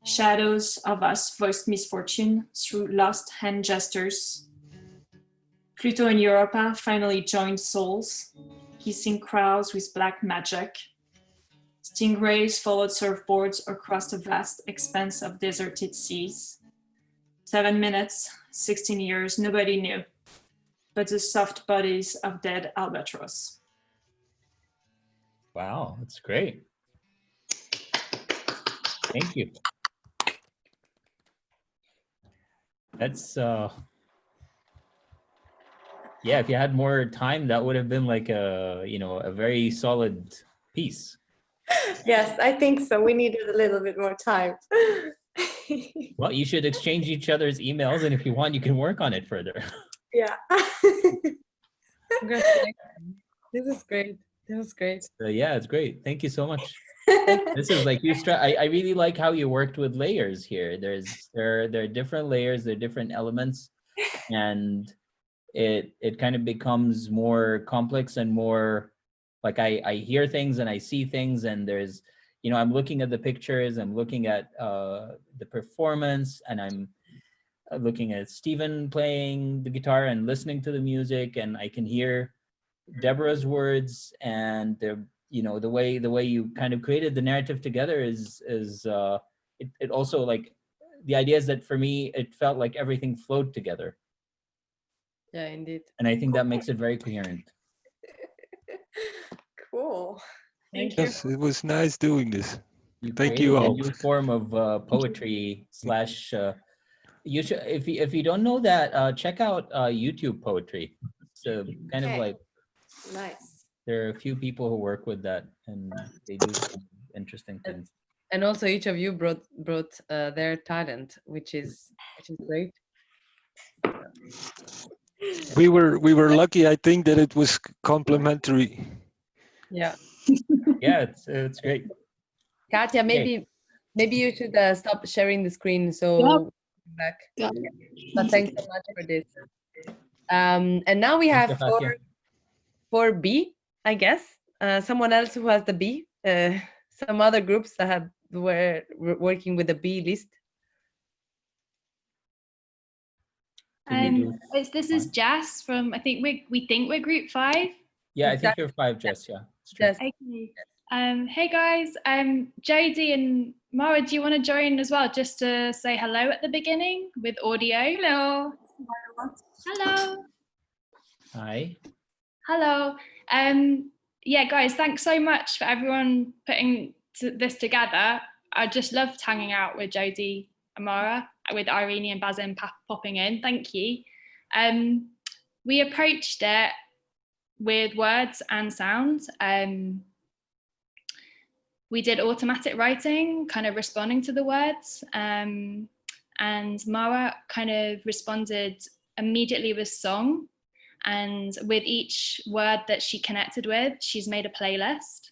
Shadows of us voiced misfortune through lost hand gestures. Pluto and Europa finally joined souls, hissing crowds with black magic. Stingrays followed surfboards across the vast expanse of deserted seas. 7 minutes, 16 years, nobody knew, but the soft bodies of dead albatross. Wow, that's great. Thank you. That's yeah, if you had more time, that would have been like a, you know, a very solid piece. Yes, I think so. We needed a little bit more time. Well, you should exchange each other's emails, and if you want, you can work on it further. Yeah. Congratulations. This is great. This was great. Yeah, it's great. Thank you so much. This is like I really like how you worked with layers here. There are different layers, there are different elements, and it kind of becomes more complex and more like I hear things and I see things, and there's, you know, I'm looking at the pictures, I'm looking at the performance, and I'm looking at Stephen playing the guitar and listening to the music, and I can hear Deborah's words, and the, you know, the way you kind of created the narrative together is it also, like, the idea is that for me it felt like everything flowed together. Yeah, indeed. And I think that makes it very coherent. Cool. Thank you. Yes, it was nice doing this. You Thank you created all. a new form of poetry slash. You should, if you don't know that, check out YouTube poetry. So kind of like nice. There are a few people who work with that, and they do some interesting things. And also, each of you brought their talent, which is great. We were lucky, I think, that it was complementary. Yeah. Yeah, it's great. Katya, maybe you should stop sharing the screen so back. Yeah. But thanks so much for this. And now we have 4B, I guess. Someone else who has the B. Some other groups that were working with the B list. This is Jess from, I think we think we're group 5. Yeah, I think you're 5, Jess. Yeah. Jess. Okay. Hey guys, Jodie and Mara, do you want to join as well, just to say hello at the beginning with audio? Hello. Hello. Hi. Hello. Yeah, guys, thanks so much for everyone putting this together. I just loved hanging out with Jodie, Amara, with Irene and Basim popping in. Thank you. We approached it with words and sounds. We did automatic writing, kind of responding to the words, and Mara kind of responded immediately with song. And with each word that she connected with, she's made a playlist.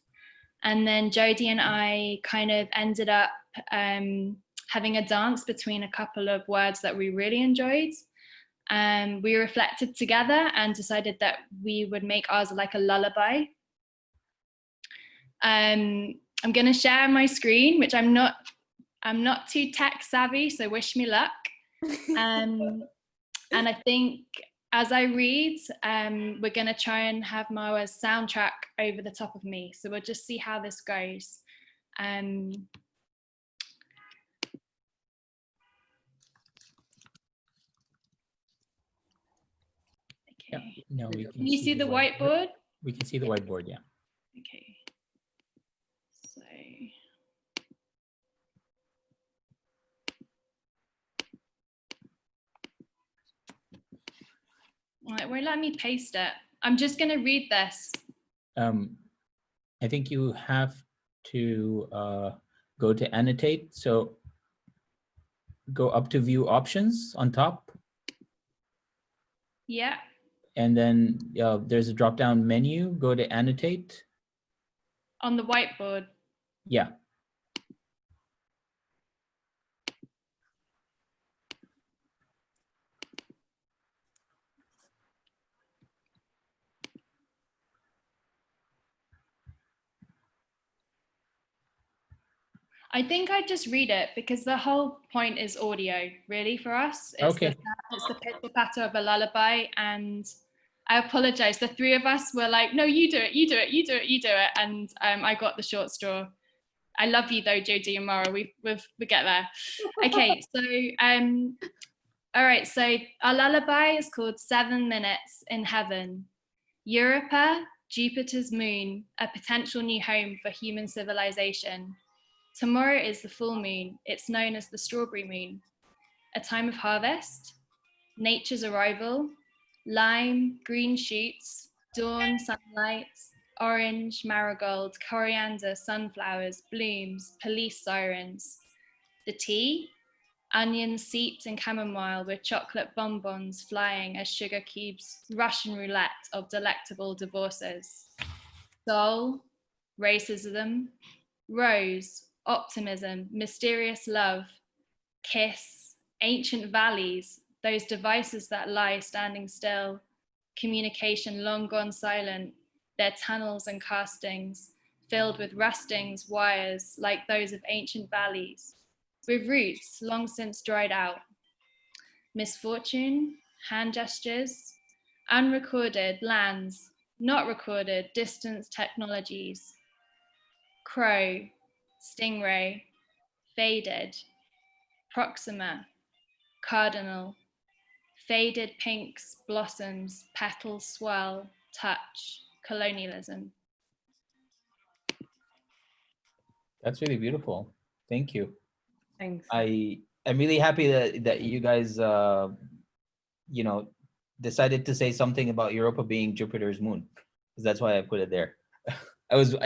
And then Jodie and I kind of ended up having a dance between a couple of words that we really enjoyed. We reflected together and decided that we would make ours like a lullaby. I'm going to share my screen, which I'm not too tech savvy, so wish me luck. And I think as I read, we're going to try and have Mara's soundtrack over the top of me. So we'll just see how this goes. Okay. Yeah. No, we can you see the whiteboard? We can see the whiteboard, yeah. Okay. So won't let me paste it. I'm just going to read this. I think you have to go to annotate. So go up to view options on top. Yeah. And then there's a drop-down menu. Go to annotate. On the whiteboard. Yeah. I think I just read it because the whole point is audio, really, for us. It's okay. It's the pitter patter of a lullaby, and I apologize. The three of us were like, "No, you do it, you do it, you do it, you do it," and I got the short straw. I love you though, Jodie and Mara. We get there. Okay, so all right. So our lullaby is called 7 Minutes in Heaven. Europa, Jupiter's moon, a potential new home for human civilization. Tomorrow is the full moon. It's known as the strawberry moon. A time of harvest, nature's arrival, lime, green shoots, dawn, sunlight, orange, marigold, coriander, sunflowers, blooms, police sirens. The tea, onions seeped in chamomile with chocolate bonbons flying as sugar cubes, Russian roulette of delectable divorces. Soul, racism, rose, optimism, mysterious love, kiss, ancient valleys, those devices that lie standing still, communication long gone silent, their tunnels and castings, filled with rustings, wires like those of ancient valleys, with roots long since dried out. Misfortune, hand gestures, unrecorded lands, not recorded, distant technologies. Crow, stingray, faded, proxima, cardinal, faded pinks, blossoms, petals swell, touch, colonialism. That's really beautiful. Thank you. Thanks. I'm really happy that you guys, you know, decided to say something about Europa being Jupiter's moon, because that's why I put it there.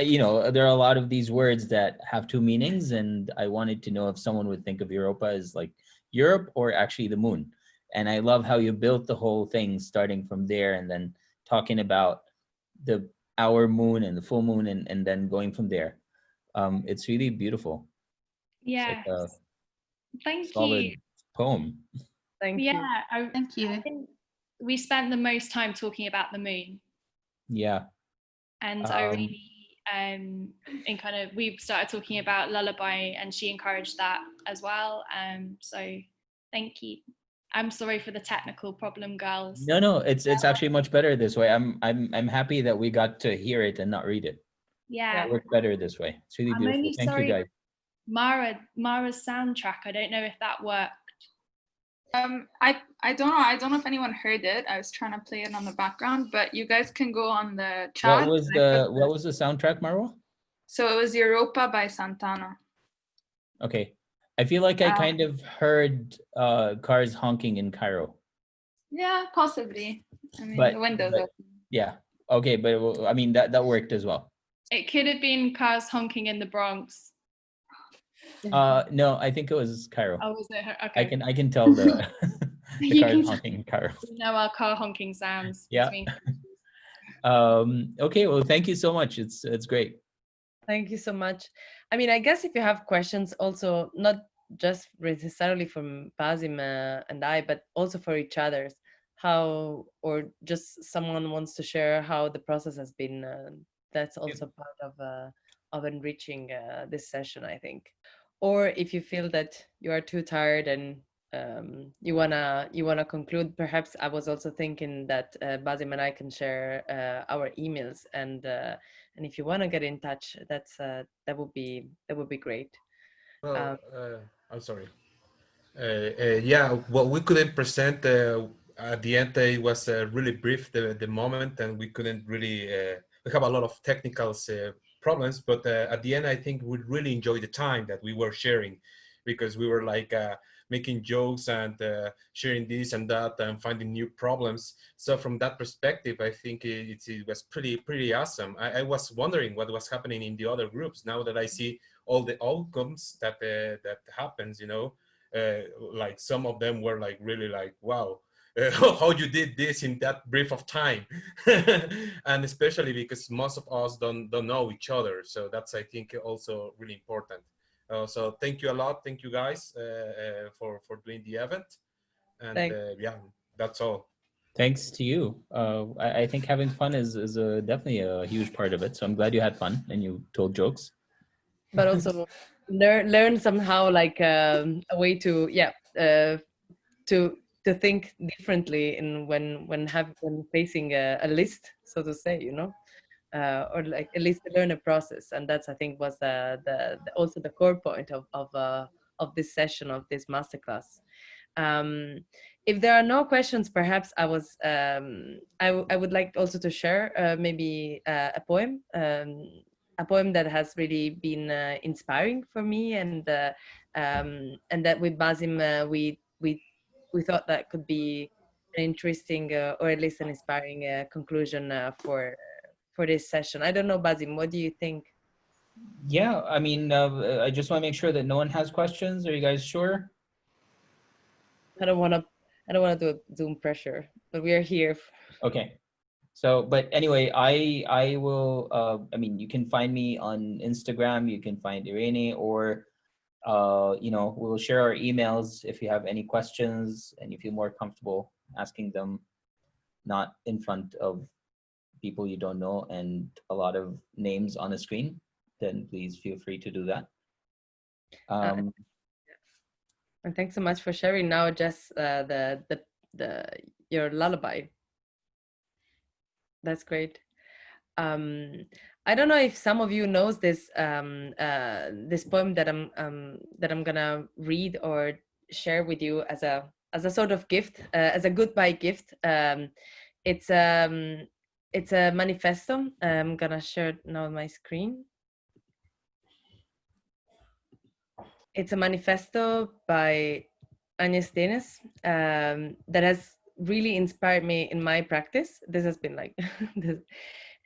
You know, there are a lot of these words that have two meanings, and I wanted to know if someone would think of Europa as like Europe or actually the moon. And I love how you built the whole thing starting from there and then talking about our moon and the full moon and then going from there. It's really beautiful. Yeah. Like thank solid you. Poem. Thank you. Thank you. I think we spent the most time talking about the moon. Yeah. And Irene, in kind of, we started talking about lullaby, and she encouraged that as well. So thank you. I'm sorry for the technical problem, girls. No, it's actually much better this way. I'm happy that we got to hear it and not read it. Yeah. It worked better this way. It's really beautiful. Only Thank you, guys. Mara's soundtrack, I don't know if that worked. I don't know if anyone heard it. I was trying to play it on the background, but you guys can go on the chat. What was the soundtrack, Marwa? So it was Europa by Santana. Okay. I feel like I kind of heard cars honking in Cairo. Yeah, possibly. I mean, But, the windows open. Yeah. Okay, but I mean that worked as well. It could have been cars honking in the Bronx. No, I think it was Cairo. Oh, was it? Okay. I can tell the cars honking in Cairo. We know our car honking sounds. Yeah. Okay, well, thank you so much. It's great. Thank you so much. I mean, I guess if you have questions, also not just necessarily from Basim and I, but also for each other's, how, or just someone wants to share how the process has been. That's also part of enriching this session, I think. Or if you feel that you are too tired and you wanna conclude, perhaps I was also thinking that Basim and I can share our emails, and if you want to get in touch, that would be great. Well, I'm sorry. Yeah, well, we couldn't present at the end. It was really brief the moment, and we couldn't really. We have a lot of technical problems, but at the end, I think we really enjoyed the time that we were sharing, because we were like making jokes and sharing this and that and finding new problems. So from that perspective, I think it was pretty awesome. I was wondering what was happening in the other groups now that I see all the outcomes that that happens, you know. Like some of them were like really like, wow, how you did this in that brief of time. And especially because most of us don't know each other, so that's, I think, also really important. So thank you a lot, thank you guys for doing the event, and yeah, that's all. Thanks to you. I think having fun is definitely a huge part of it, so I'm glad you had fun and you told jokes. But also learn somehow like a way to to think differently in when facing a list, so to say, you know, or like at least to learn a process. And that's, I think, was also the core point of this session, of this masterclass. If there are no questions, perhaps I would like also to share maybe a poem that has really been inspiring for me, and that with Basim we thought that could be an interesting or at least an inspiring conclusion for this session. I don't know, Basim, what do you think? Yeah, I mean, I just want to make sure that no one has questions. Are you guys sure? I don't want to do a Zoom pressure, but we are here. Okay. So, but anyway, I will, I mean, you can find me on Instagram, you can find Irene, or, you know, we'll share our emails if you have any questions and you feel more comfortable asking them, not in front of people you don't know and a lot of names on the screen, then please feel free to do that. And thanks so much for sharing now, Jess, your lullaby. That's great. I don't know if some of you knows this this poem that I'm gonna read or share with you as a sort of gift, as a goodbye gift. It's a manifesto. I'm gonna share it now on my screen. It's a manifesto by M.A.G.N.E.T that has really inspired me in my practice. This has been like this,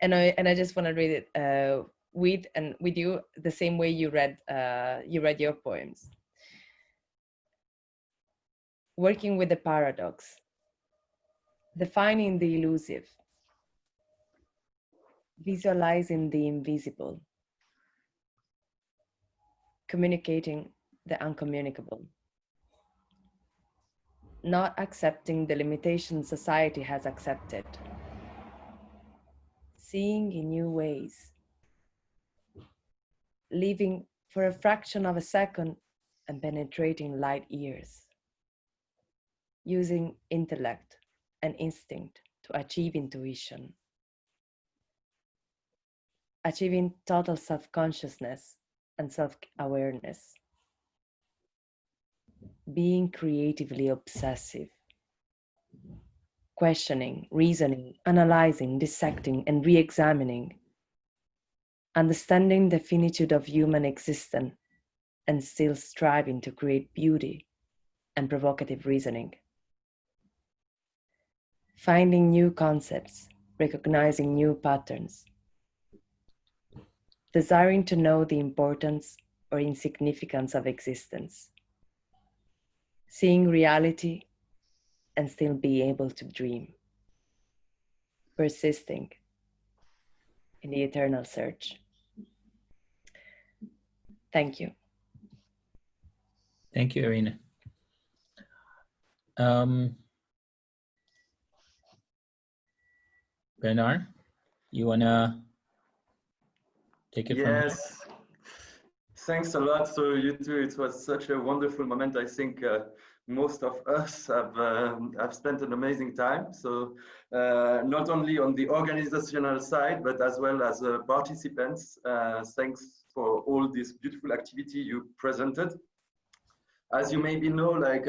and I just want to read it with you the same way you read your poems. Working with the paradox, defining the elusive, visualizing the invisible, communicating the uncommunicable, not accepting the limitations society has accepted, seeing in new ways, living for a fraction of a second and penetrating light years, using intellect and instinct to achieve intuition, achieving total self-consciousness and self-awareness, being creatively obsessive, questioning, reasoning, analyzing, dissecting, and re-examining, understanding the finitude of human existence and still striving to create beauty and provocative reasoning, finding new concepts, recognizing new patterns, desiring to know the importance or insignificance of existence, seeing reality and still be able to dream, persisting in the eternal search. Thank you. Thank you, Irene. Bernard, you wanna take it from here? Yes, thanks a lot. So you too, it was such a wonderful moment. I think most of us have spent an amazing time. So not only on the organizational side, but as well as participants. Thanks for all this beautiful activity you presented. As you maybe know, like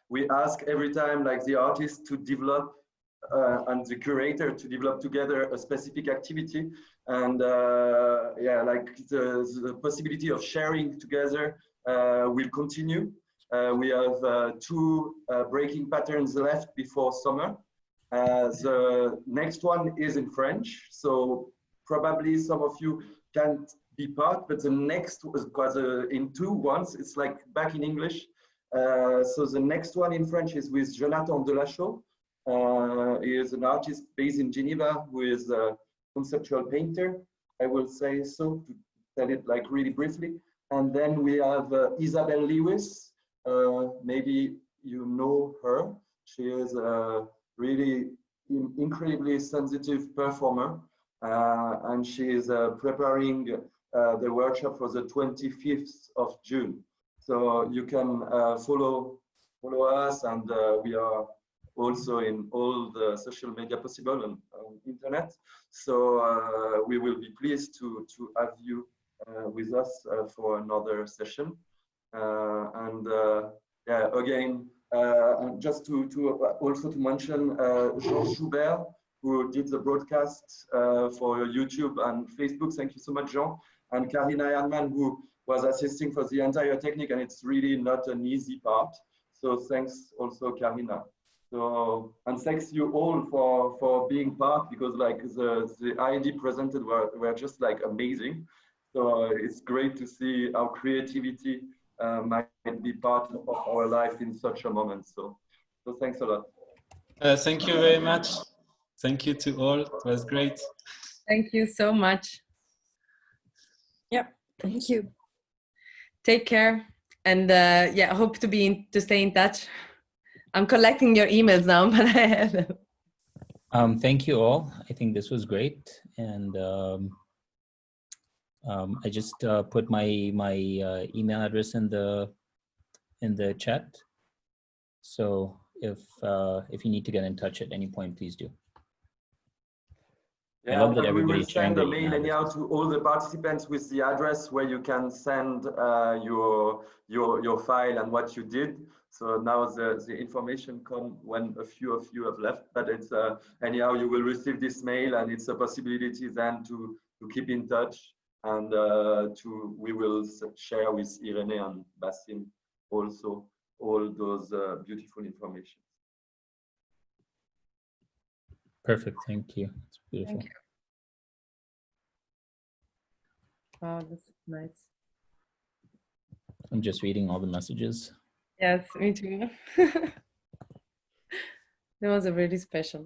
we ask every time, like the artist to develop and the curator to develop together a specific activity, and yeah, like the possibility of sharing together will continue. We have 2 breaking patterns left before summer. The next one is in French, so probably some of you can't be part, but the next was in 2 ones, it's like back in English. So the next one in French is with Jonathan Delachaux. He is an artist based in Geneva who is a conceptual painter, I will say so, to tell it like really briefly. And then we have Isabel Lewis. Maybe you know her. She is a really incredibly sensitive performer, and she is preparing the workshop for the 25th of June. So you can follow us, and we are also in all the social media possible on internet. So we will be pleased to have you with us for another session. Yeah, again, just to also to mention Jean Schubert, who did the broadcast for YouTube and Facebook. Thank you so much, Jean. And Karina Herman, who was assisting for the entire technique, and it's really not an easy part. So thanks also, Karina. So, and thanks you all for being part, because like the ID presented were just like amazing. So it's great to see our creativity might be part of our life in such a moment. So thanks a lot. Thank you very much. Thank you to all. It was great. Thank you so much. Yep. Thank you. Take care, and yeah, hope to stay in touch. I'm collecting your emails now, but I have them. Thank you all. I think this was great, and I just put my email address in the chat. So if you need to get in touch at any point, please do. Yeah, I love that everybody's sharing the their mail anyhow to all the participants with the address where you can send your file and what you did. So now the information come when a few of you have left, but it's anyhow you will receive this mail, and it's a possibility then to keep in touch, and we will share with Irene and Basim also all those beautiful information. Perfect. Thank you. It's beautiful. Thank you. Wow, this is nice. I'm just reading all the messages. Yes, me too. That was a really special.